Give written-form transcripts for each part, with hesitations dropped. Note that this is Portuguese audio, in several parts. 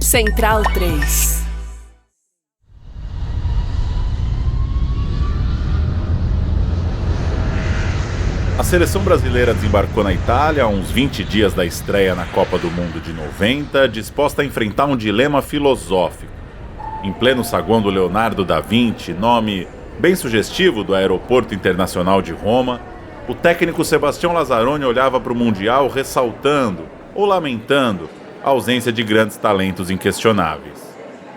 Central 3. A seleção brasileira desembarcou na Itália há uns 20 dias da estreia na Copa do Mundo de 90, disposta a enfrentar um dilema filosófico. Em pleno saguão do Leonardo da Vinci, nome bem sugestivo do Aeroporto Internacional de Roma, o técnico Sebastião Lazzaroni olhava para o Mundial ressaltando ou lamentando a ausência de grandes talentos inquestionáveis.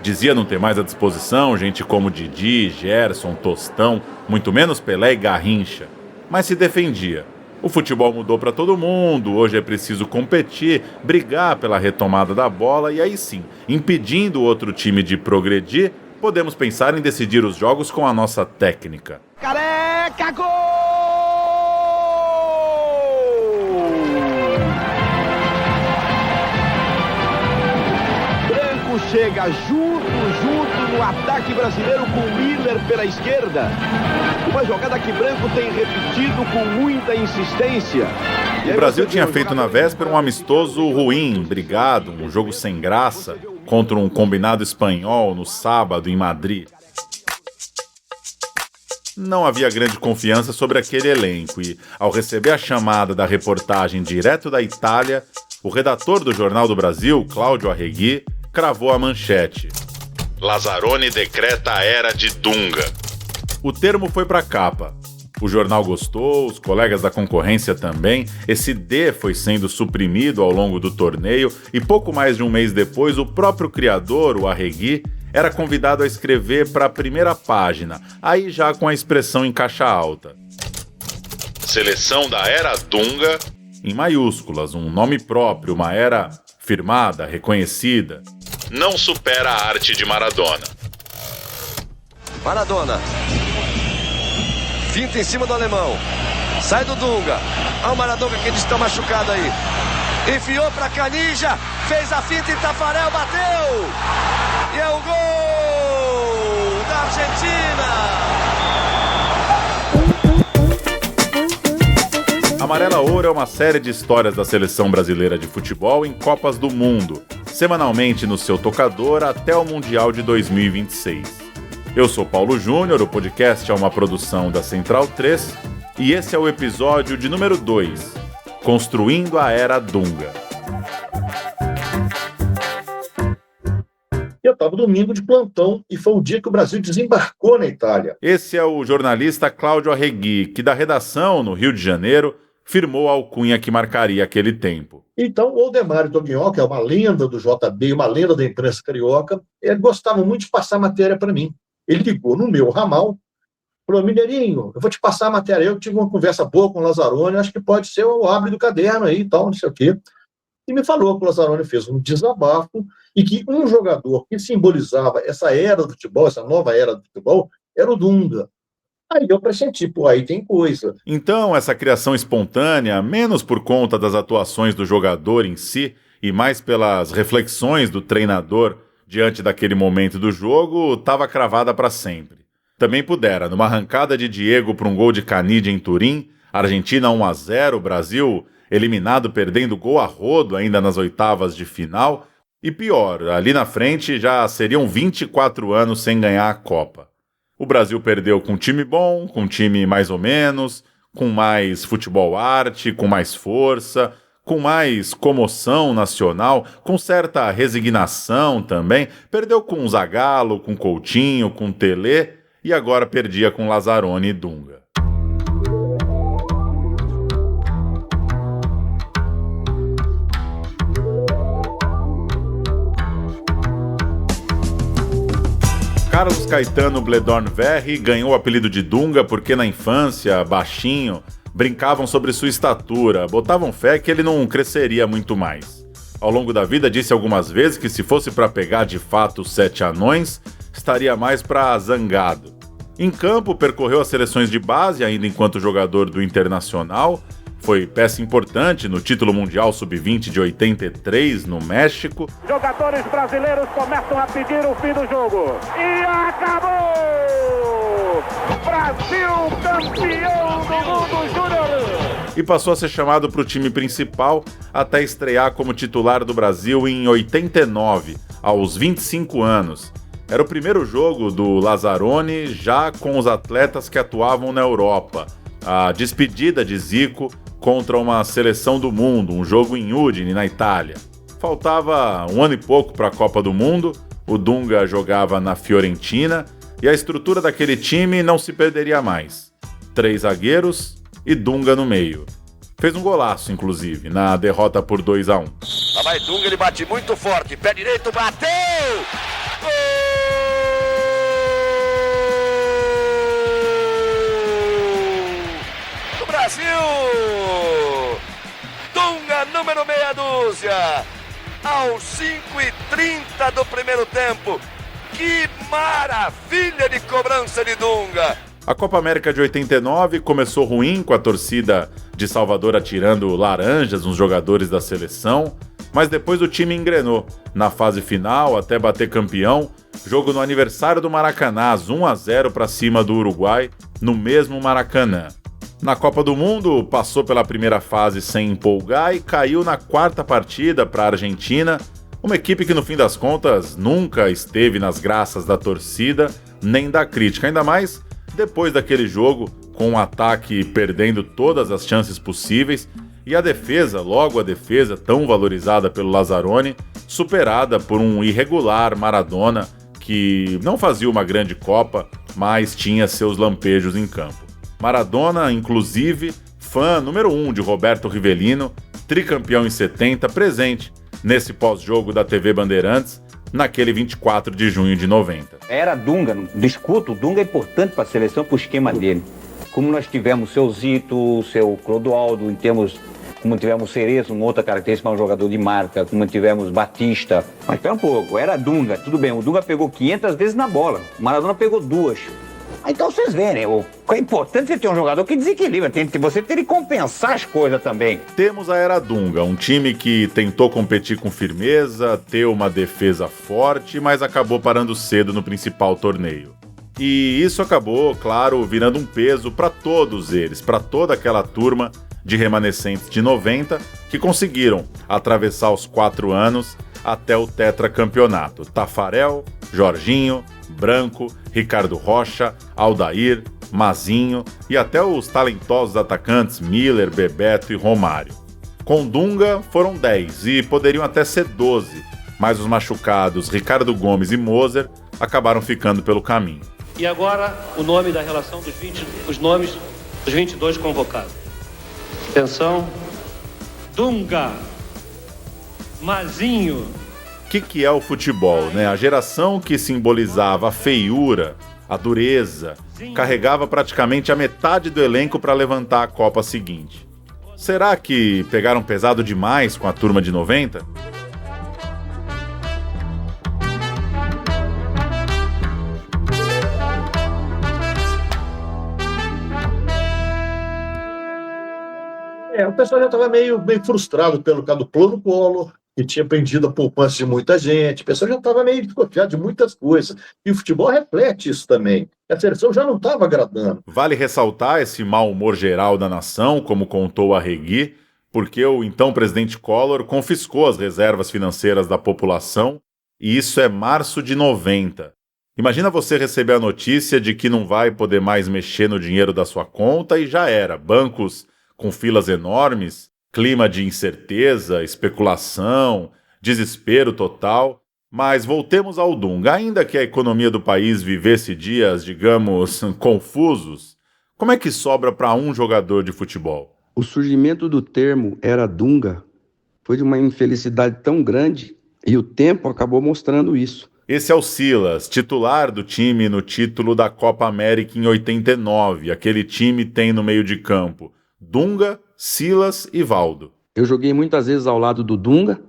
Dizia não ter mais à disposição gente como Didi, Gerson, Tostão, muito menos Pelé e Garrincha, mas se defendia. O futebol mudou para todo mundo, hoje é preciso competir, brigar pela retomada da bola e aí sim, impedindo o outro time de progredir, podemos pensar em decidir os jogos com a nossa técnica. Careca, gol! Branco chega junto no ataque brasileiro com o Miller pela esquerda. Uma jogada que Branco tem repetido com muita insistência. O Brasil tinha feito na véspera um amistoso ruim, brigado, um jogo sem graça, contra um combinado espanhol no sábado em Madrid. Não havia grande confiança sobre aquele elenco e, ao receber a chamada da reportagem direto da Itália, o redator do Jornal do Brasil, Cláudio Arregui, cravou a manchete: Lazzaroni decreta a era de Dunga. O termo foi para a capa. O jornal gostou, os colegas da concorrência também. Esse D foi sendo suprimido ao longo do torneio e pouco mais de um mês depois, o próprio criador, o Arregui, era convidado a escrever para a primeira página, aí já com a expressão em caixa alta. Seleção da era Dunga, em maiúsculas, um nome próprio, uma era firmada, reconhecida. Não supera a arte de Maradona. Maradona. Finta em cima do alemão. Sai do Dunga. Olha o Maradona que está machucado aí. Enfiou para Canija. Fez a finta e Tafarel bateu. E é o gol da Argentina. Amarela Ouro é uma série de histórias da seleção brasileira de futebol em Copas do Mundo, semanalmente no seu tocador até o Mundial de 2026. Eu sou Paulo Júnior, o podcast é uma produção da Central 3 e esse é o episódio de número 2, Construindo a Era Dunga. Eu estava domingo de plantão e foi o dia que o Brasil desembarcou na Itália. Esse é o jornalista Cláudio Arregui, que da redação no Rio de Janeiro firmou a alcunha que marcaria aquele tempo. Então, o Odemário Toguinhol, que é uma lenda do JB, uma lenda da imprensa carioca, ele gostava muito de passar matéria para mim. Ele ligou no meu ramal, falou: Mineirinho, eu vou te passar a matéria. Eu tive uma conversa boa com o Lazzaroni, acho que pode ser o abre do caderno aí e tal, não sei o quê. E me falou que o Lazzaroni fez um desabafo e que um jogador que simbolizava essa era do futebol, essa nova era do futebol, era o Dunga. Aí eu pressenti, pô, aí tem coisa. Então, essa criação espontânea, menos por conta das atuações do jogador em si e mais pelas reflexões do treinador diante daquele momento do jogo, estava cravada para sempre. Também pudera, numa arrancada de Diego para um gol de Canidia em Turim, Argentina 1-0, Brasil eliminado perdendo gol a rodo ainda nas oitavas de final, e pior, ali na frente já seriam 24 anos sem ganhar a Copa. O Brasil perdeu com um time bom, com um time mais ou menos, com mais futebol arte, com mais força, com mais comoção nacional, com certa resignação também. Perdeu com Zagallo, com Coutinho, com Telê e agora perdia com Lazzaroni e Dunga. Carlos Caetano Bledorn Verri ganhou o apelido de Dunga porque na infância, baixinho, brincavam sobre sua estatura, botavam fé que ele não cresceria muito mais. Ao longo da vida disse algumas vezes que se fosse para pegar de fato os 7 anões, estaria mais para zangado. Em campo, percorreu as seleções de base ainda enquanto jogador do Internacional, foi peça importante no título mundial sub-20 de 83 no México. Jogadores brasileiros começam a pedir o fim do jogo. E acabou! Brasil campeão do mundo júnior! E passou a ser chamado para o time principal até estrear como titular do Brasil em 89, aos 25 anos. Era o primeiro jogo do Lazzaroni já com os atletas que atuavam na Europa. A despedida de Zico contra uma seleção do mundo, um jogo em Udine, na Itália. Faltava um ano e pouco para a Copa do Mundo, o Dunga jogava na Fiorentina e a estrutura daquele time não se perderia mais. 3 zagueiros e Dunga no meio. Fez um golaço, inclusive, na derrota por 2-1. Lá vai Dunga, ele bate muito forte, pé direito, bateu! Gol do Brasil! Dunga, número meia dúzia, aos 5h30 do primeiro tempo. Que maravilha de cobrança de Dunga! A Copa América de 89 começou ruim, com a torcida de Salvador atirando laranjas nos jogadores da seleção, mas depois o time engrenou. Na fase final, até bater campeão, jogo no aniversário do Maracanã, 1-0 para cima do Uruguai, no mesmo Maracanã. Na Copa do Mundo, passou pela primeira fase sem empolgar e caiu na quarta partida para a Argentina, uma equipe que no fim das contas nunca esteve nas graças da torcida nem da crítica, ainda mais depois daquele jogo, com o ataque perdendo todas as chances possíveis e a defesa, logo a defesa tão valorizada pelo Lazzaroni, superada por um irregular Maradona que não fazia uma grande Copa, mas tinha seus lampejos em campo. Maradona, inclusive, fã número 1 de Roberto Rivelino, tricampeão em 70, presente nesse pós-jogo da TV Bandeirantes, naquele 24 de junho de 90. Era Dunga, não discuto, o Dunga é importante para a seleção, para o esquema dele. Como nós tivemos o seu Zito, o seu Clodoaldo, como tivemos o Cerezo, uma outra característica, um jogador de marca, como tivemos Batista. Mas espera um pouco, era Dunga, tudo bem, o Dunga pegou 500 vezes na bola, o Maradona pegou 2. Então vocês verem, é importante você ter um jogador que desequilibra, você tem que compensar as coisas também. Temos a era Dunga, um time que tentou competir com firmeza, ter uma defesa forte, mas acabou parando cedo no principal torneio. E isso acabou, claro, virando um peso para todos eles, para toda aquela turma de remanescentes de 90 que conseguiram atravessar os 4 anos até o tetracampeonato. Tafarel, Jorginho, Branco, Ricardo Rocha, Aldair, Mazinho e até os talentosos atacantes Miller, Bebeto e Romário. Com Dunga foram 10 e poderiam até ser 12, mas os machucados Ricardo Gomes e Moser acabaram ficando pelo caminho. E agora o nome da relação os nomes dos 22 convocados. Atenção, Dunga, Mazinho. O que é o futebol, né? A geração que simbolizava a feiura, a dureza, carregava praticamente a metade do elenco para levantar a Copa seguinte. Será que pegaram pesado demais com a turma de 90? O pessoal já estava meio frustrado pelo caso do Plano Collor, que tinha prendido a poupança de muita gente. O pessoal já estava meio desconfiado de muitas coisas. E o futebol reflete isso também. A seleção já não estava agradando. Vale ressaltar esse mau humor geral da nação, como contou Arregui, porque o então presidente Collor confiscou as reservas financeiras da população, e isso é março de 90. Imagina você receber a notícia de que não vai poder mais mexer no dinheiro da sua conta e já era. Bancos com filas enormes, clima de incerteza, especulação, desespero total. Mas voltemos ao Dunga. Ainda que a economia do país vivesse dias, digamos, confusos, como é que sobra para um jogador de futebol? O surgimento do termo era Dunga foi de uma infelicidade tão grande e o tempo acabou mostrando isso. Esse é o Silas, titular do time no título da Copa América em 89. Aquele time tem no meio de campo Dunga, Silas e Valdo. Eu joguei muitas vezes ao lado do Dunga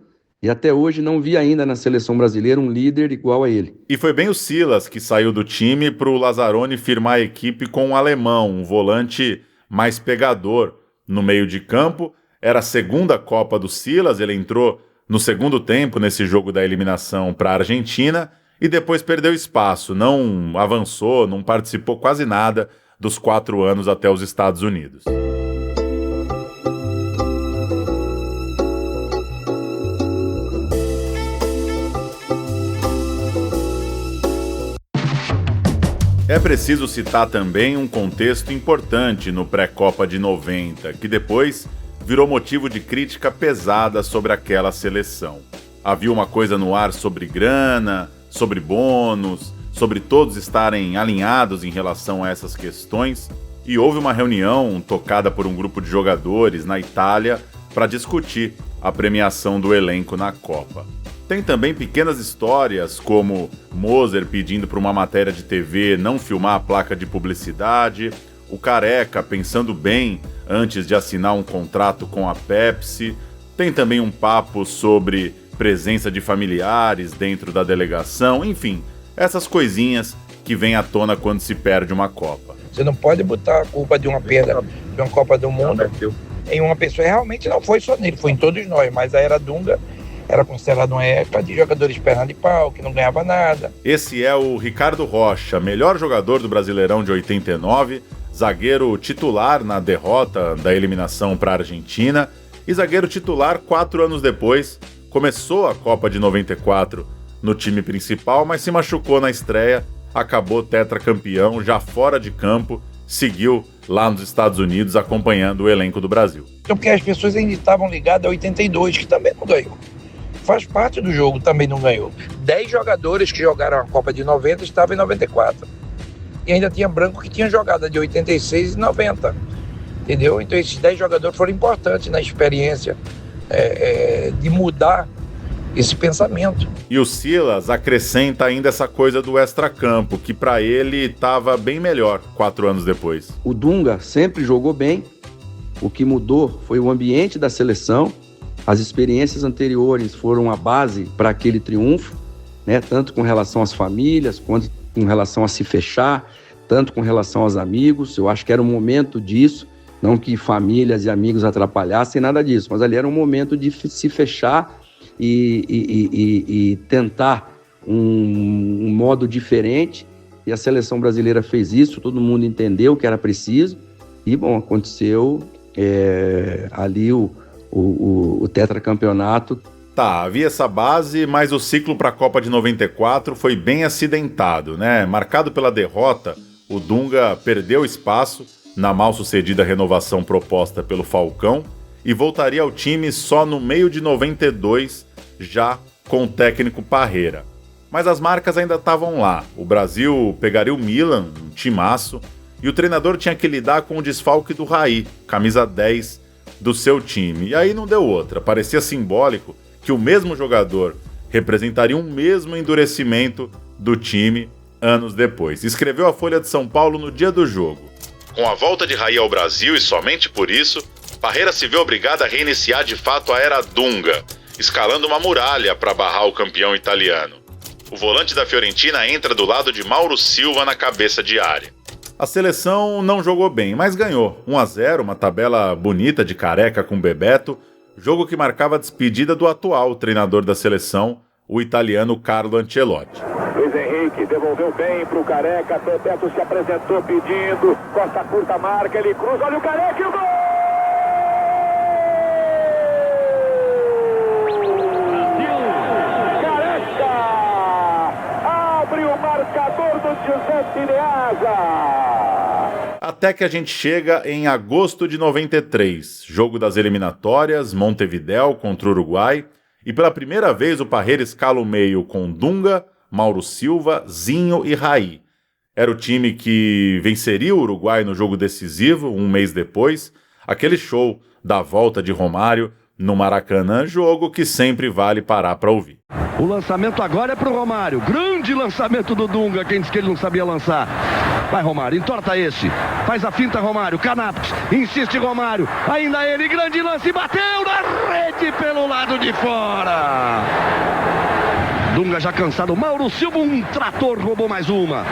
e até hoje não vi ainda na seleção brasileira um líder igual a ele. E foi bem o Silas que saiu do time para o Lazzaroni firmar a equipe com um alemão, um volante mais pegador no meio de campo. Era a segunda Copa do Silas, ele entrou no segundo tempo nesse jogo da eliminação para a Argentina e depois perdeu espaço, não avançou, não participou quase nada dos 4 anos até os Estados Unidos. É preciso citar também um contexto importante no pré-Copa de 90, que depois virou motivo de crítica pesada sobre aquela seleção. Havia uma coisa no ar sobre grana, sobre bônus, sobre todos estarem alinhados em relação a essas questões, e houve uma reunião tocada por um grupo de jogadores na Itália para discutir a premiação do elenco na Copa. Tem também pequenas histórias, como Moser pedindo para uma matéria de TV não filmar a placa de publicidade, o Careca pensando bem antes de assinar um contrato com a Pepsi. Tem também um papo sobre presença de familiares dentro da delegação, enfim, essas coisinhas que vêm à tona quando se perde uma Copa. Você não pode botar a culpa de uma perda de uma Copa do Mundo em uma pessoa. Realmente não foi só nele, foi em todos nós, mas a era Dunga era considerada uma época de jogadores perna de pau, que não ganhava nada. Esse é o Ricardo Rocha, melhor jogador do Brasileirão de 89, zagueiro titular na derrota da eliminação para a Argentina e zagueiro titular 4 anos depois. Começou a Copa de 94 no time principal, mas se machucou na estreia, acabou tetracampeão já fora de campo, seguiu lá nos Estados Unidos acompanhando o elenco do Brasil. Porque as pessoas ainda estavam ligadas a 82, que também não ganhou. Faz parte do jogo, também não ganhou. 10 jogadores que jogaram a Copa de 90 estavam em 94. E ainda tinha branco que tinha jogado a de 86 e 90. Entendeu? Então esses 10 jogadores foram importantes na experiência de mudar esse pensamento. E o Silas acrescenta ainda essa coisa do extracampo, que para ele estava bem melhor 4 anos depois. O Dunga sempre jogou bem. O que mudou foi o ambiente da seleção. As experiências anteriores foram a base para aquele triunfo, né? Tanto com relação às famílias, quanto com relação a se fechar, tanto com relação aos amigos. Eu acho que era um momento disso, não que famílias e amigos atrapalhassem, nada disso, mas ali era um momento de se fechar e tentar um modo diferente. E a seleção brasileira fez isso, todo mundo entendeu que era preciso. E, bom, aconteceu ali o tetracampeonato. Tá, havia essa base, mas o ciclo para a Copa de 94 foi bem acidentado, né? Marcado pela derrota, o Dunga perdeu espaço na mal-sucedida renovação proposta pelo Falcão e voltaria ao time só no meio de 92, já com o técnico Parreira. Mas as marcas ainda estavam lá. O Brasil pegaria o Milan, um timaço, e o treinador tinha que lidar com o desfalque do Raí, camisa 10 do seu time. E aí não deu outra. Parecia simbólico que o mesmo jogador representaria um mesmo endurecimento do time anos depois. Escreveu a Folha de São Paulo no dia do jogo. Com a volta de Raí ao Brasil, e somente por isso, Parreira se vê obrigado a reiniciar de fato a era Dunga, escalando uma muralha para barrar o campeão italiano. O volante da Fiorentina entra do lado de Mauro Silva na cabeça de área. A seleção não jogou bem, mas ganhou. 1-0, uma tabela bonita de Careca com Bebeto, jogo que marcava a despedida do atual treinador da seleção, o italiano Carlo Ancelotti. Luiz Henrique devolveu bem para o Careca, Bebeto se apresentou pedindo, Costa curta marca, ele cruza, olha o Careca e o gol! Marcador do Giuseppe Meazza. Até que a gente chega em agosto de 93, jogo das eliminatórias, Montevidéu contra o Uruguai, e pela primeira vez o Parreira escala o meio com Dunga, Mauro Silva, Zinho e Raí. Era o time que venceria o Uruguai no jogo decisivo, um mês depois, aquele show da volta de Romário no Maracanã, jogo que sempre vale parar para ouvir. O lançamento agora é pro Romário. Grande lançamento do Dunga. Quem disse que ele não sabia lançar? Vai, Romário, entorta esse. Faz a finta, Romário. Canaps, insiste Romário. Ainda ele, grande lance, bateu na rede pelo lado de fora. Dunga já cansado. Mauro Silva, um trator, roubou mais uma.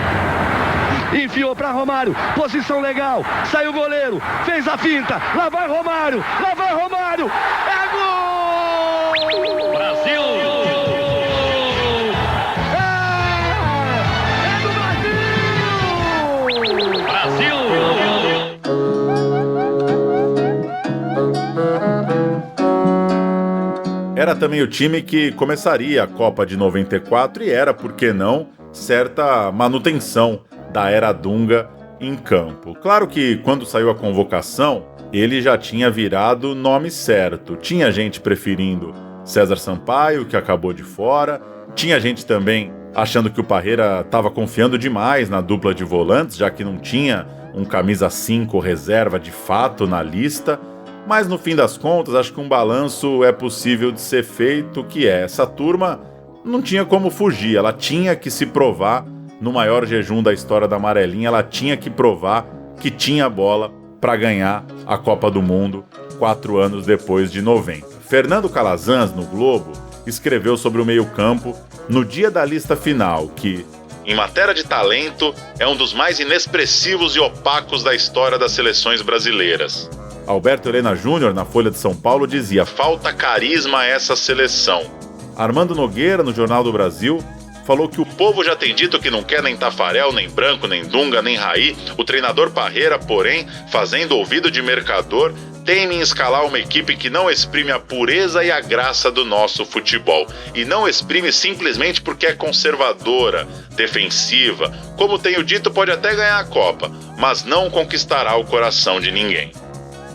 Enfiou para Romário, posição legal. Saiu o goleiro, fez a finta. Lá vai Romário, lá vai Romário. É gol! Brasil! Era também o time que começaria a Copa de 94 e era, por que não, certa manutenção da era Dunga em campo. Claro que quando saiu a convocação, ele já tinha virado nome certo. Tinha gente preferindo César Sampaio, que acabou de fora. Tinha gente também achando que o Parreira estava confiando demais na dupla de volantes, já que não tinha um camisa 5 reserva de fato na lista. Mas no fim das contas, acho que um balanço é possível de ser feito, que é essa turma não tinha como fugir, ela tinha que se provar no maior jejum da história da amarelinha, ela tinha que provar que tinha bola para ganhar a Copa do Mundo 4 anos depois de 90. Fernando Calazans, no Globo, escreveu sobre o meio-campo no dia da lista final que, em matéria de talento, é um dos mais inexpressivos e opacos da história das seleções brasileiras. Alberto Helena Júnior, na Folha de São Paulo, dizia: falta carisma a essa seleção. Armando Nogueira, no Jornal do Brasil, falou que o povo já tem dito que não quer nem Tafarel, nem Branco, nem Dunga, nem Raí. O treinador Parreira, porém, fazendo ouvido de mercador, teima em escalar uma equipe que não exprime a pureza e a graça do nosso futebol. E não exprime simplesmente porque é conservadora, defensiva. Como tenho dito, pode até ganhar a Copa, mas não conquistará o coração de ninguém.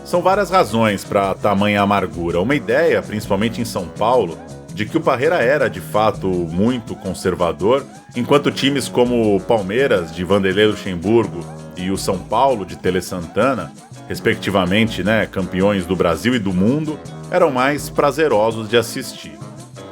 São várias razões para tamanha amargura. Uma ideia, principalmente em São Paulo, de que o Parreira era, de fato, muito conservador, enquanto times como o Palmeiras, de Vanderlei Luxemburgo, e o São Paulo, de Tele Santana, respectivamente, campeões do Brasil e do mundo, eram mais prazerosos de assistir.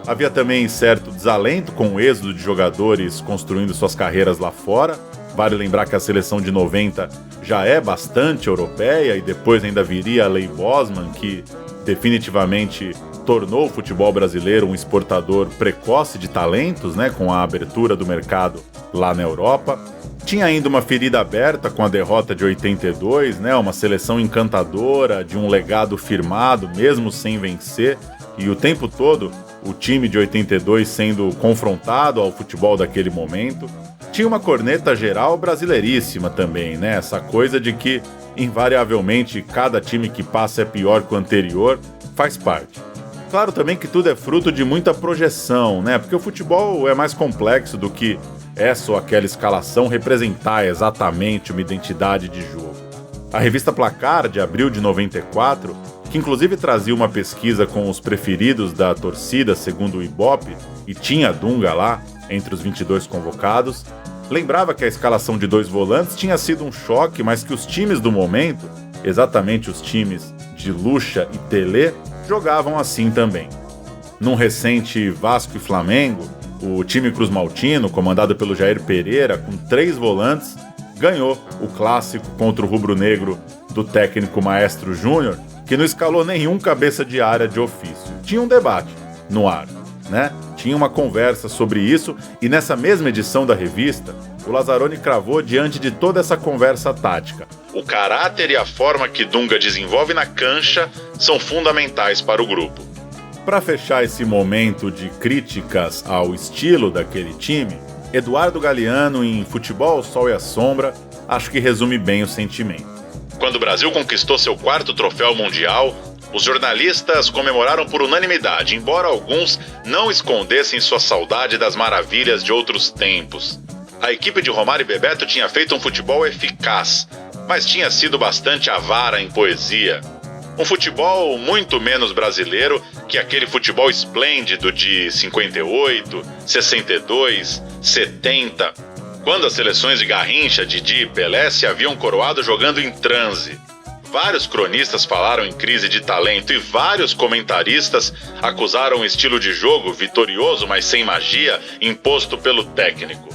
Havia também certo desalento com o êxodo de jogadores construindo suas carreiras lá fora. Vale lembrar que a seleção de 90 já é bastante europeia e depois ainda viria a Lei Bosman, que definitivamente tornou o futebol brasileiro um exportador precoce de talentos, com a abertura do mercado lá na Europa. Tinha ainda uma ferida aberta com a derrota de 82, uma seleção encantadora, de um legado firmado, mesmo sem vencer, e o tempo todo o time de 82 sendo confrontado ao futebol daquele momento. Tinha uma corneta geral brasileiríssima também, essa coisa de que, invariavelmente, cada time que passa é pior que o anterior, faz parte. Claro também que tudo é fruto de muita projeção, porque o futebol é mais complexo do que essa ou aquela escalação representar exatamente uma identidade de jogo. A revista Placar, de abril de 94, que inclusive trazia uma pesquisa com os preferidos da torcida segundo o Ibope, e tinha Dunga lá, entre os 22 convocados, lembrava que a escalação de 2 volantes tinha sido um choque, mas que os times do momento, exatamente os times de Lucha e Telê, jogavam assim também. Num recente Vasco e Flamengo, o time cruzmaltino, comandado pelo Jair Pereira, com 3 volantes, ganhou o clássico contra o rubro-negro do técnico Maestro Júnior, que não escalou nenhum cabeça de área de ofício. Tinha um debate no ar, Tinha uma conversa sobre isso, e nessa mesma edição da revista, o Lazzaroni cravou diante de toda essa conversa tática: o caráter e a forma que Dunga desenvolve na cancha são fundamentais para o grupo. Para fechar esse momento de críticas ao estilo daquele time, Eduardo Galeano, em Futebol, Sol e a Sombra, acho que resume bem o sentimento. Quando o Brasil conquistou seu 4º troféu mundial, os jornalistas comemoraram por unanimidade, embora alguns não escondessem sua saudade das maravilhas de outros tempos. A equipe de Romário e Bebeto tinha feito um futebol eficaz, mas tinha sido bastante avara em poesia. Um futebol muito menos brasileiro que aquele futebol esplêndido de 58, 62, 70, quando as seleções de Garrincha, Didi e Pelé se haviam coroado jogando em transe. Vários cronistas falaram em crise de talento e vários comentaristas acusaram o estilo de jogo vitorioso, mas sem magia, imposto pelo técnico.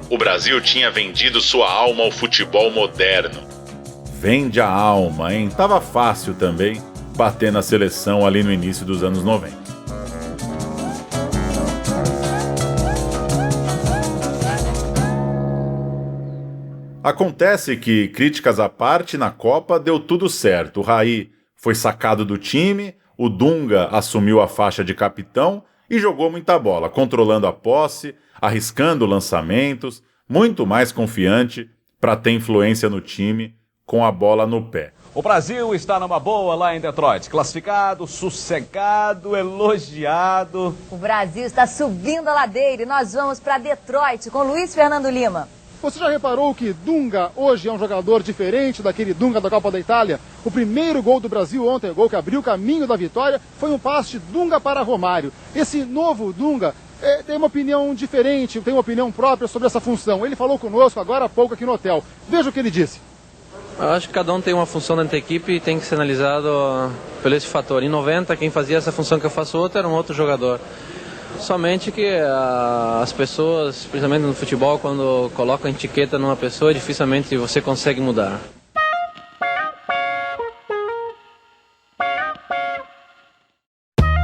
O Brasil tinha vendido sua alma ao futebol moderno. Vende a alma, hein? Tava fácil também bater na seleção ali no início dos anos 90. Acontece que, críticas à parte, na Copa deu tudo certo. O Raí foi sacado do time, o Dunga assumiu a faixa de capitão e jogou muita bola, controlando a posse, arriscando lançamentos, muito mais confiante para ter influência no time com a bola no pé. O Brasil está numa boa lá em Detroit, classificado, sossegado, elogiado. O Brasil está subindo a ladeira e nós vamos para Detroit com Luiz Fernando Lima. Você já reparou que Dunga hoje é um jogador diferente daquele Dunga da Copa da Itália? O primeiro gol do Brasil ontem, o gol que abriu o caminho da vitória, foi um passe de Dunga para Romário. Esse novo Dunga tem uma opinião diferente, tem uma opinião própria sobre essa função. Ele falou conosco agora há pouco aqui no hotel. Veja o que ele disse. Eu acho que cada um tem uma função dentro da equipe e tem que ser analisado por esse fator. Em 90, quem fazia essa função que eu faço outra era um outro jogador. Somente que as pessoas, principalmente no futebol, quando colocam etiqueta numa pessoa, dificilmente você consegue mudar.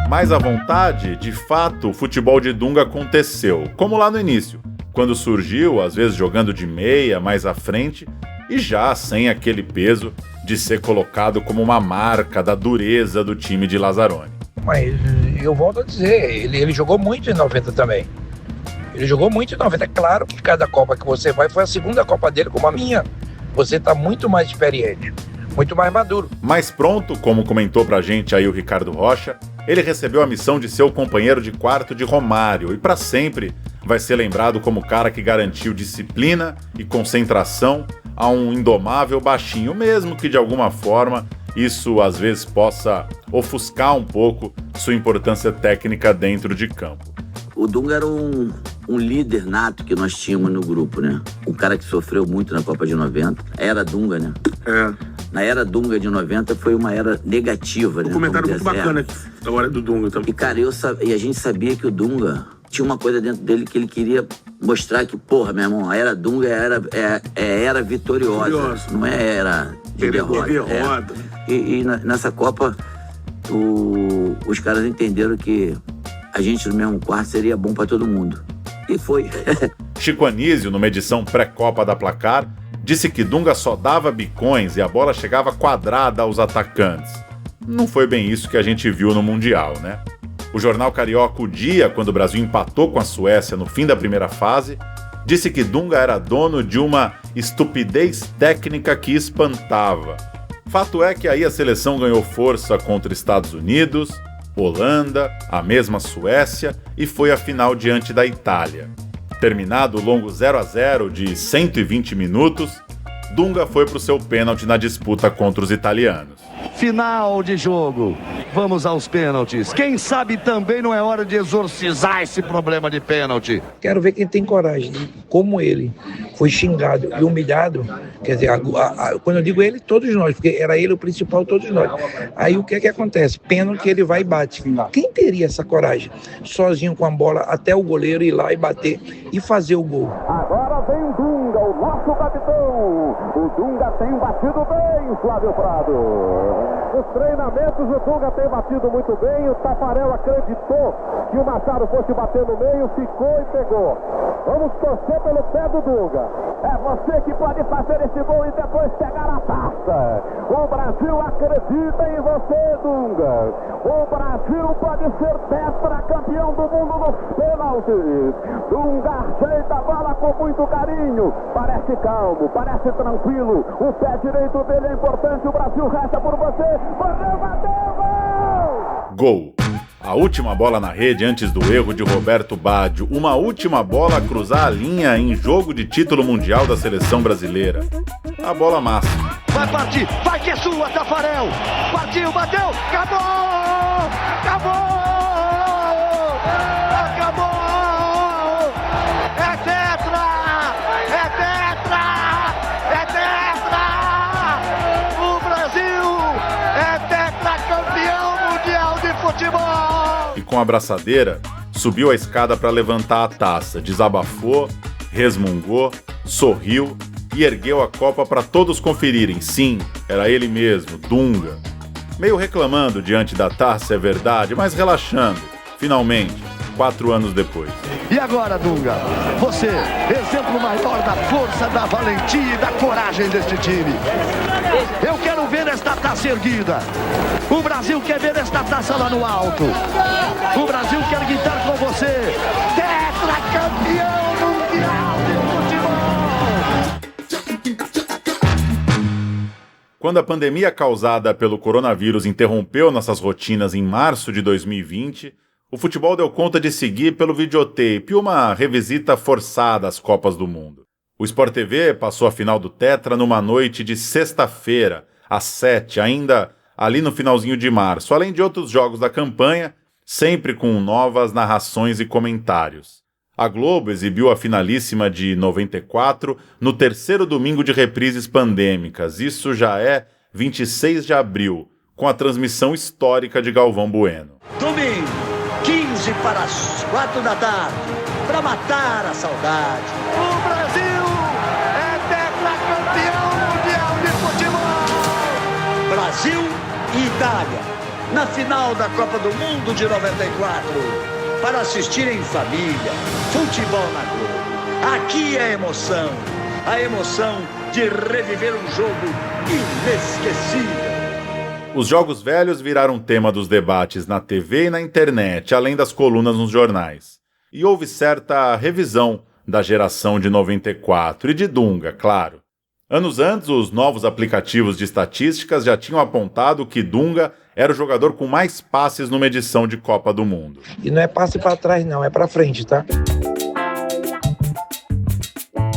Mais à vontade, de fato, o futebol de Dunga aconteceu, como lá no início, quando surgiu, às vezes jogando de meia, mais à frente, e já sem aquele peso de ser colocado como uma marca da dureza do time de Lazzaroni. Mas eu volto a dizer, ele jogou muito em 90 também. Ele jogou muito em 90. É claro que cada Copa que você vai foi a segunda Copa dele como a minha. Você está muito mais experiente, muito mais maduro. Mais pronto, como comentou pra gente aí o Ricardo Rocha, ele recebeu a missão de ser o companheiro de quarto de Romário e para sempre vai ser lembrado como o cara que garantiu disciplina e concentração a um indomável baixinho, mesmo que de alguma forma isso às vezes possa ofuscar um pouco sua importância técnica dentro de campo. O Dunga era um líder nato que nós tínhamos no grupo, né? Um cara que sofreu muito na Copa de 90. Era Dunga, né? Na era Dunga de 90 foi uma era negativa, né? Um comentário muito bacana agora do Dunga também. E, cara, e a gente sabia que o Dunga tinha uma coisa dentro dele que ele queria mostrar que, porra, meu irmão, a era Dunga era vitoriosa. Não é era de derrota. E nessa Copa, os caras entenderam que a gente no mesmo quarto seria bom pra todo mundo. E foi. Chico Anísio, numa edição pré-Copa da Placar, disse que Dunga só dava bicões e a bola chegava quadrada aos atacantes. Não foi bem isso que a gente viu no Mundial, né? O jornal carioca O Dia, quando o Brasil empatou com a Suécia no fim da primeira fase, disse que Dunga era dono de uma estupidez técnica que espantava. Fato é que aí a seleção ganhou força contra Estados Unidos, Holanda, a mesma Suécia e foi à final diante da Itália. Terminado o longo 0-0 de 120 minutos, Dunga foi para o seu pênalti na disputa contra os italianos. Final de jogo. Vamos aos pênaltis. Quem sabe também não é hora de exorcizar esse problema de pênalti. Quero ver quem tem coragem. Como ele foi xingado e humilhado. Quer dizer, quando eu digo ele, todos nós, porque era ele o principal, todos nós. Aí o que é que acontece? Pênalti, ele vai e bate. Quem teria essa coragem? Sozinho com a bola até o goleiro ir lá e bater e fazer o gol. Agora vem Dunga, o nosso capitão. O Dunga tem batido bem, Flávio Prado. Nos treinamentos o Dunga tem batido muito bem. O Tafarel acreditou que o Machado fosse bater no meio, ficou e pegou. Vamos torcer pelo pé do Dunga. É você que pode fazer esse gol e depois pegar a taça. O Brasil acredita em você, Dunga. O Brasil pode ser tetracampeão do mundo nos pênaltis. Dunga ajeita a bola com muito carinho. Parece calmo, parece tranquilo. O pé direito dele é importante. O Brasil resta por você. Bateu, gol! Gol. A última bola na rede antes do erro de Roberto Baggio. Uma última bola a cruzar a linha em jogo de título mundial da seleção brasileira. A bola máxima. Vai partir, vai que é sua, Tafarel! Partiu, bateu, acabou! Acabou! Acabou! É tetra! É tetra! É tetra! O Brasil é tetracampeão mundial de futebol! E com a abraçadeira, subiu a escada para levantar a taça, desabafou, resmungou, sorriu e ergueu a copa para todos conferirem. Sim, era ele mesmo, Dunga. Meio reclamando diante da taça, é verdade, mas relaxando, finalmente, 4 anos depois. E agora, Dunga, você, exemplo maior da força, da valentia e da coragem deste time. Eu quero ver esta taça erguida. O Brasil quer ver esta taça lá no alto. O Brasil quer gritar com você: tetracampeão mundial de futebol! Quando a pandemia causada pelo coronavírus interrompeu nossas rotinas em março de 2020, o futebol deu conta de seguir pelo videotape uma revisita forçada às Copas do Mundo. O Sport TV passou a final do Tetra numa noite de sexta-feira, às 7, ainda ali no finalzinho de março, além de outros jogos da campanha, sempre com novas narrações e comentários. A Globo exibiu a finalíssima de 94 no terceiro domingo de reprises pandêmicas, isso já é 26 de abril, com a transmissão histórica de Galvão Bueno. Domingo, 15 para as 4 da tarde, para matar a saudade. O Brasil é tetracampeão mundial de futebol! Brasil e Itália, na final da Copa do Mundo de 94, para assistir em família, futebol na Globo. Aqui é a emoção de reviver um jogo inesquecível. Os jogos velhos viraram tema dos debates na TV e na internet, além das colunas nos jornais. E houve certa revisão da geração de 94 e de Dunga, claro. Anos antes, os novos aplicativos de estatísticas já tinham apontado que Dunga era o jogador com mais passes numa edição de Copa do Mundo. E não é passe para trás não, é para frente, tá?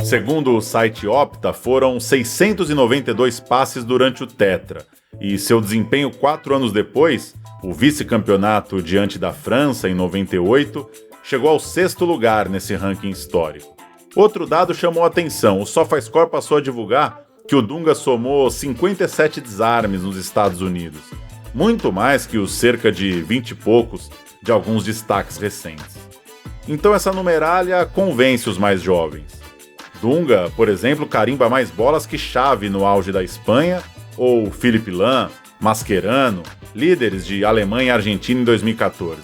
Segundo o site Opta, foram 692 passes durante o Tetra, e seu desempenho 4 anos depois, o vice-campeonato diante da França em 98, chegou ao 6º lugar nesse ranking histórico. Outro dado chamou a atenção, o SofaScore passou a divulgar que o Dunga somou 57 desarmes nos Estados Unidos, muito mais que os cerca de 20 e poucos de alguns destaques recentes. Então essa numeralha convence os mais jovens. Dunga, por exemplo, carimba mais bolas que Xavi no auge da Espanha, ou Philipp Lahm, Mascherano, líderes de Alemanha e Argentina em 2014.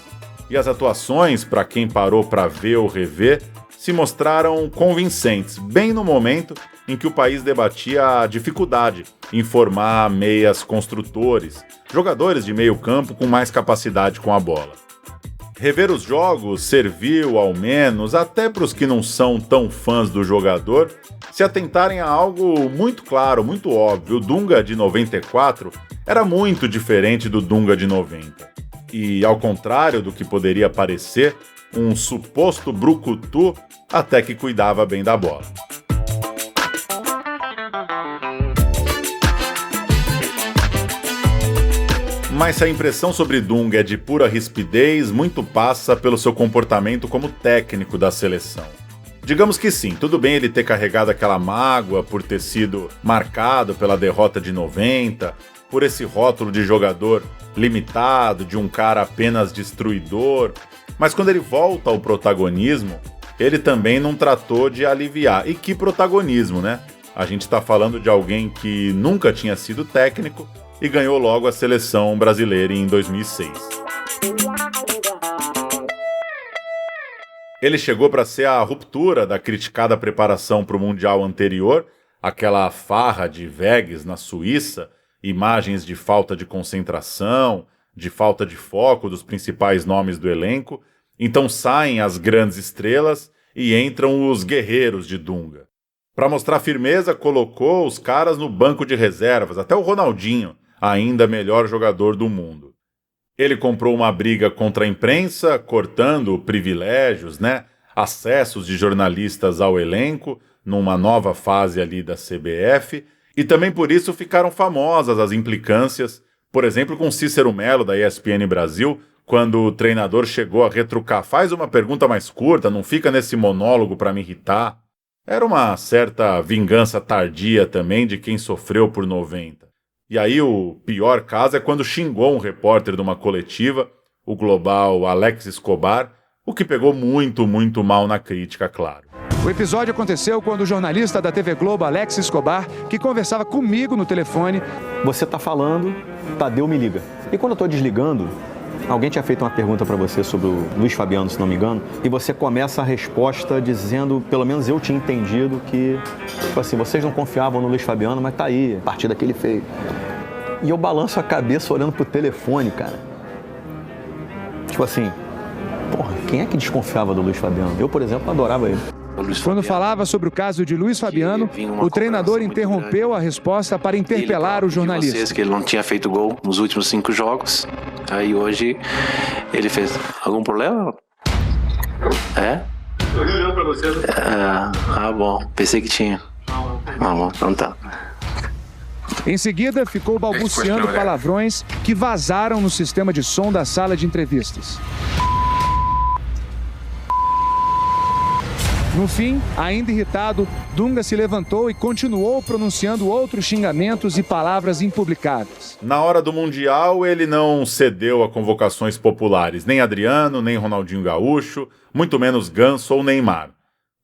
E as atuações, para quem parou para ver ou rever, se mostraram convincentes, bem no momento em que o país debatia a dificuldade em formar meias construtores, jogadores de meio campo com mais capacidade com a bola. Rever os jogos serviu, ao menos, até para os que não são tão fãs do jogador, se atentarem a algo muito claro, muito óbvio. O Dunga de 94 era muito diferente do Dunga de 90. E, ao contrário do que poderia parecer, um suposto brucutu até que cuidava bem da bola. Mas se a impressão sobre Dunga é de pura rispidez, muito passa pelo seu comportamento como técnico da seleção. Digamos que sim, tudo bem ele ter carregado aquela mágoa por ter sido marcado pela derrota de 90, por esse rótulo de jogador limitado, de um cara apenas destruidor, mas quando ele volta ao protagonismo, ele também não tratou de aliviar. E que protagonismo, né? A gente está falando de alguém que nunca tinha sido técnico e ganhou logo a seleção brasileira em 2006. Ele chegou para ser a ruptura da criticada preparação para o Mundial anterior, aquela farra de Vegas na Suíça, imagens de falta de concentração, de falta de foco dos principais nomes do elenco. Então saem as grandes estrelas e entram os guerreiros de Dunga. Para mostrar firmeza, colocou os caras no banco de reservas, até o Ronaldinho, ainda melhor jogador do mundo. Ele comprou uma briga contra a imprensa, cortando privilégios, acessos de jornalistas ao elenco, numa nova fase ali da CBF, e também por isso ficaram famosas as implicâncias, por exemplo, com Cícero Mello, da ESPN Brasil, quando o treinador chegou a retrucar: faz uma pergunta mais curta, não fica nesse monólogo para me irritar. Era uma certa vingança tardia também de quem sofreu por 90. E aí o pior caso é quando xingou um repórter de uma coletiva, o global Alex Escobar, o que pegou muito, muito mal na crítica, claro. O episódio aconteceu quando o jornalista da TV Globo, Alex Escobar, que conversava comigo no telefone... Você tá falando, Tadeu me liga. E quando eu tô desligando, alguém tinha feito uma pergunta para você sobre o Luiz Fabiano, se não me engano, e você começa a resposta dizendo, pelo menos eu tinha entendido que, tipo assim, vocês não confiavam no Luiz Fabiano, mas tá aí, a partida que ele fez. E eu balanço a cabeça olhando pro telefone, cara. Tipo assim, porra, quem é que desconfiava do Luiz Fabiano? Eu, por exemplo, adorava ele. Quando falava sobre o caso de Luiz Fabiano, o treinador interrompeu a resposta para interpelar o jornalista. Vocês que ele não tinha feito gol nos últimos 5 jogos. Aí hoje ele fez algum problema? É? Olhando pra você. Bom. Pensei que tinha. Bom, então tá. Em seguida, ficou balbuciando palavrões que vazaram no sistema de som da sala de entrevistas. No fim, ainda irritado, Dunga se levantou e continuou pronunciando outros xingamentos e palavras impublicáveis. Na hora do Mundial, ele não cedeu a convocações populares, nem Adriano, nem Ronaldinho Gaúcho, muito menos Ganso ou Neymar.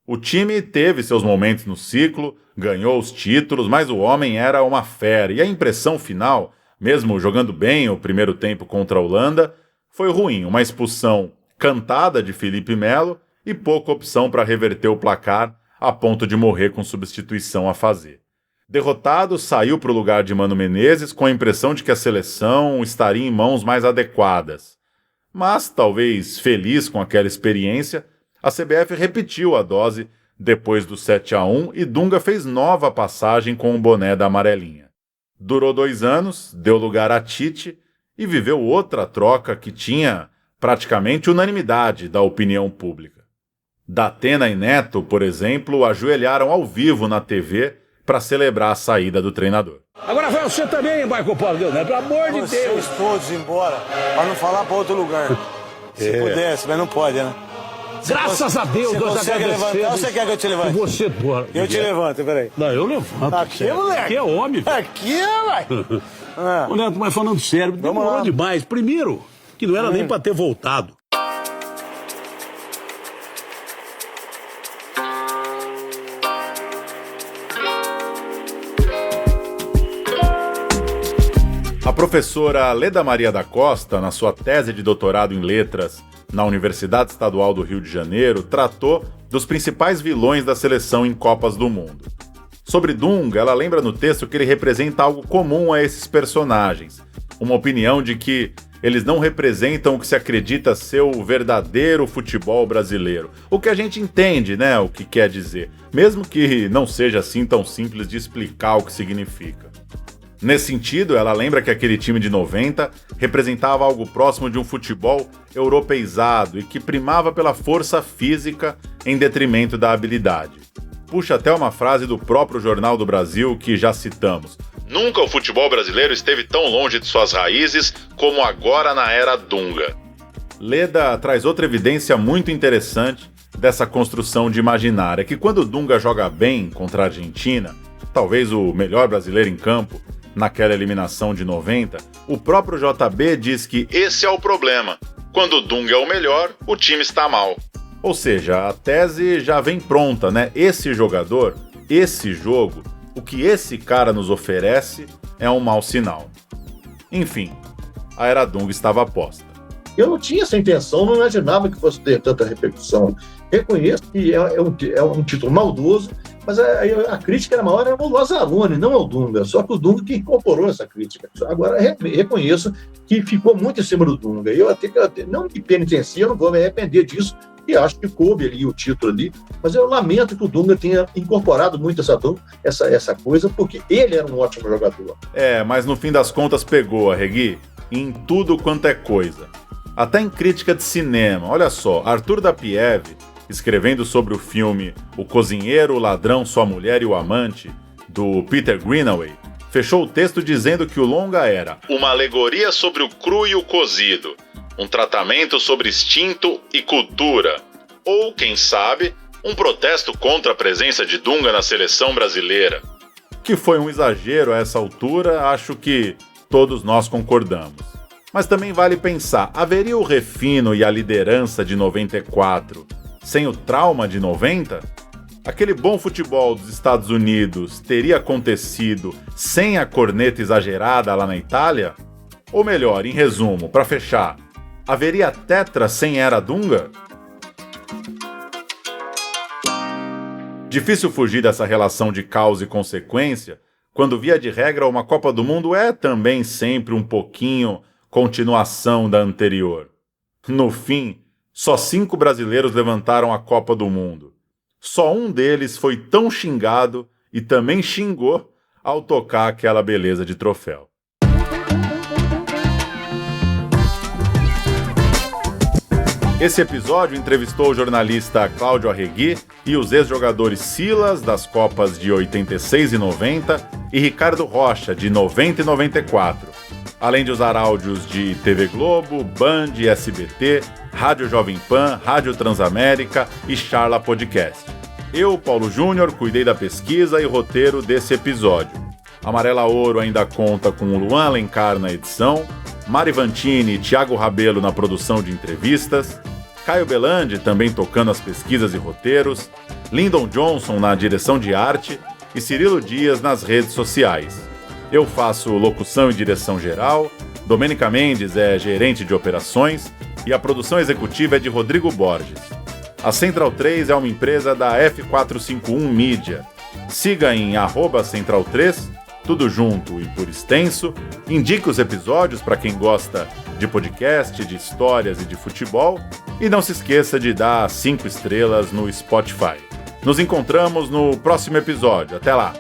O time teve seus momentos no ciclo, ganhou os títulos, mas o homem era uma fera. E a impressão final, mesmo jogando bem o primeiro tempo contra a Holanda, foi ruim. Uma expulsão cantada de Felipe Melo e pouca opção para reverter o placar a ponto de morrer com substituição a fazer. Derrotado, saiu para o lugar de Mano Menezes com a impressão de que a seleção estaria em mãos mais adequadas. Mas, talvez feliz com aquela experiência, a CBF repetiu a dose depois do 7-1 e Dunga fez nova passagem com o boné da amarelinha. Durou 2 anos, deu lugar a Tite e viveu outra troca que tinha praticamente unanimidade da opinião pública. Datena e Neto, por exemplo, ajoelharam ao vivo na TV para celebrar a saída do treinador. Agora vai você também, Marco Paulo, Deus, né? Pelo amor de Deus. Vocês todos embora, para não falar para outro lugar. Se pudesse, mas não pode, né? Graças a Deus, nós agradecemos. Levantar, ou você quer que eu te levante? Você, porra. Eu te levanto, peraí. Não, eu levanto. Aqui, moleque. Aqui é homem. Aqui é, velho. Ô, Neto, mas falando sério, demorou demais. Primeiro, que não era nem para ter voltado. A professora Leda Maria da Costa, na sua tese de doutorado em letras na Universidade Estadual do Rio de Janeiro, tratou dos principais vilões da seleção em Copas do Mundo. Sobre Dunga, ela lembra no texto que ele representa algo comum a esses personagens, uma opinião de que eles não representam o que se acredita ser o verdadeiro futebol brasileiro. O que a gente entende, né, o que quer dizer, mesmo que não seja assim tão simples de explicar o que significa. Nesse sentido, ela lembra que aquele time de 90 representava algo próximo de um futebol europeizado e que primava pela força física em detrimento da habilidade. Puxa até uma frase do próprio Jornal do Brasil que já citamos. Nunca o futebol brasileiro esteve tão longe de suas raízes como agora na era Dunga. Leda traz outra evidência muito interessante dessa construção de imaginária, que quando Dunga joga bem contra a Argentina, talvez o melhor brasileiro em campo, naquela eliminação de 90, o próprio JB diz que esse é o problema. Quando o Dunga é o melhor, o time está mal. Ou seja, a tese já vem pronta, né? Esse jogador, esse jogo, o que esse cara nos oferece é um mau sinal. Enfim, a era Dunga estava posta. Eu não tinha essa intenção, não imaginava que fosse ter tanta repercussão. Reconheço que é um título maldoso, mas a crítica era maior ao Lazzaroni, não ao Dunga. Só que o Dunga que incorporou essa crítica. Agora, reconheço que ficou muito em cima do Dunga. Eu até não me penitencio, eu não vou me arrepender disso, e acho que coube ali o título ali, mas eu lamento que o Dunga tenha incorporado muito essa coisa, porque ele era um ótimo jogador. Mas no fim das contas pegou, Arregui, em tudo quanto é coisa. Até em crítica de cinema. Olha só, Arthur da Pieve, escrevendo sobre o filme O Cozinheiro, o Ladrão, Sua Mulher e o Amante, do Peter Greenaway, fechou o texto dizendo que o longa era uma alegoria sobre o cru e o cozido, um tratamento sobre instinto e cultura, ou, quem sabe, um protesto contra a presença de Dunga na seleção brasileira. Que foi um exagero a essa altura, acho que todos nós concordamos. Mas também vale pensar, haveria o refino e a liderança de 94 sem o trauma de 90? Aquele bom futebol dos Estados Unidos teria acontecido sem a corneta exagerada lá na Itália? Ou melhor, em resumo, para fechar, haveria tetra sem era Dunga? Difícil fugir dessa relação de causa e consequência, quando via de regra uma Copa do Mundo é também sempre um pouquinho continuação da anterior. No fim, só 5 brasileiros levantaram a Copa do Mundo. Só um deles foi tão xingado e também xingou ao tocar aquela beleza de troféu. Esse episódio entrevistou o jornalista Cláudio Arregui e os ex-jogadores Silas, das Copas de 86 e 90, e Ricardo Rocha, de 90 e 94. Além de usar áudios de TV Globo, Band, SBT, Rádio Jovem Pan, Rádio Transamérica e Charla Podcast. Eu, Paulo Júnior, cuidei da pesquisa e roteiro desse episódio. Amarela Ouro ainda conta com o Luan Alencar na edição, Mari Vantini e Thiago Rabelo na produção de entrevistas, Caio Belandi também tocando as pesquisas e roteiros, Lyndon Johnson na direção de arte e Cirilo Dias nas redes sociais. Eu faço locução e direção geral, Domênica Mendes é gerente de operações e a produção executiva é de Rodrigo Borges. A Central 3 é uma empresa da F451 Mídia. Siga em @Central3, tudo junto e por extenso, indique os episódios para quem gosta de podcast, de histórias e de futebol, e não se esqueça de dar 5 estrelas no Spotify. Nos encontramos no próximo episódio. Até lá!